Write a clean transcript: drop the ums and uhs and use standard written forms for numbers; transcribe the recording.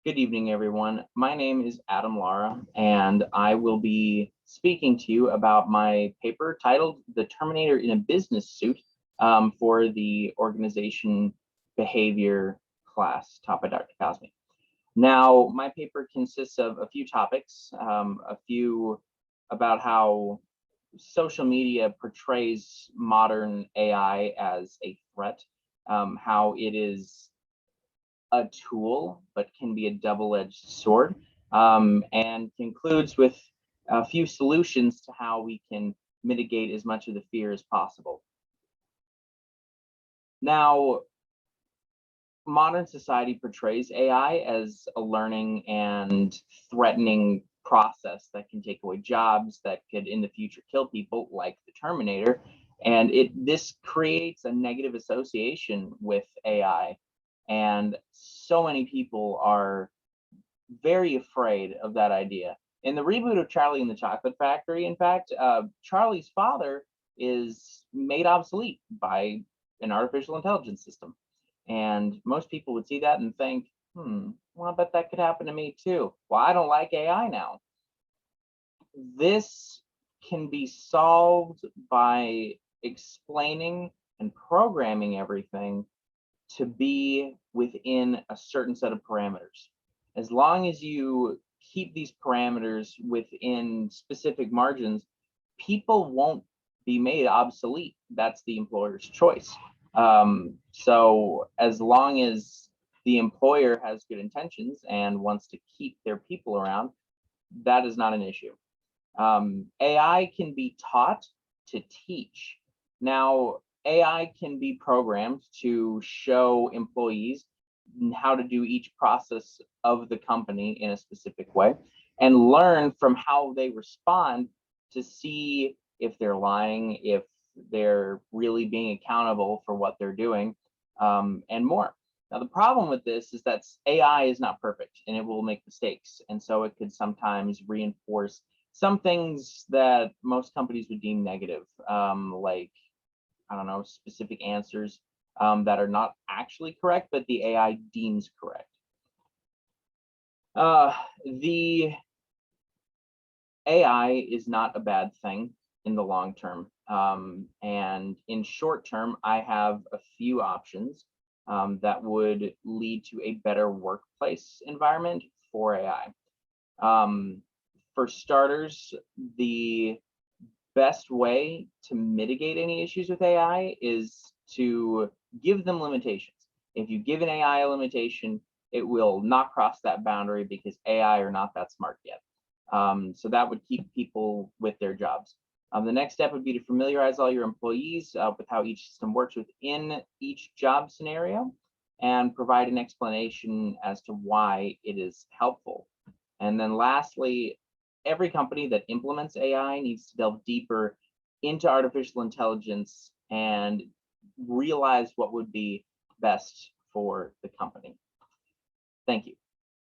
Good evening, everyone. My name is Adam Lara, and I will be speaking to you about my paper titled The Terminator in a Business Suit for the Organization Behavior class taught by Dr. Cosme. Now, my paper consists of a few topics, a few about how social media portrays modern AI as a threat, how it is a tool, but can be a double-edged sword, and concludes with a few solutions to how we can mitigate as much of the fear as possible. Now, modern society portrays AI as a learning and threatening process that can take away jobs, that could in the future kill people, like the Terminator. And this creates a negative association with AI. And so many people are very afraid of that idea. In the reboot of Charlie and the Chocolate Factory, in fact, Charlie's father is made obsolete by an artificial intelligence system. And most people would see that and think, well, I bet that could happen to me too. Well, I don't like AI now. This can be solved by explaining and programming everything to be within a certain set of parameters. As long as you keep these parameters within specific margins, people won't be made obsolete. That's the employer's choice. So as long as the employer has good intentions and wants to keep their people around, that is not an issue. AI can be taught to teach. Now, AI can be programmed to show employees how to do each process of the company in a specific way and learn from how they respond to see if they're lying, if they're really being accountable for what they're doing, and more. Now, the problem with this is that AI is not perfect and it will make mistakes. And so it could sometimes reinforce some things that most companies would deem negative, like, I don't know, specific answers that are not actually correct, but the AI deems correct. The AI is not a bad thing in the long term. And in short term, I have a few options that would lead to a better workplace environment for AI. For starters, the best way to mitigate any issues with AI is to give them limitations. If you give an AI a limitation, it will not cross that boundary because AI are not that smart yet. So that would keep people with their jobs. The next step would be to familiarize all your employees with how each system works within each job scenario and provide an explanation as to why it is helpful. And then lastly, every company that implements AI needs to delve deeper into artificial intelligence and realize what would be best for the company. Thank you.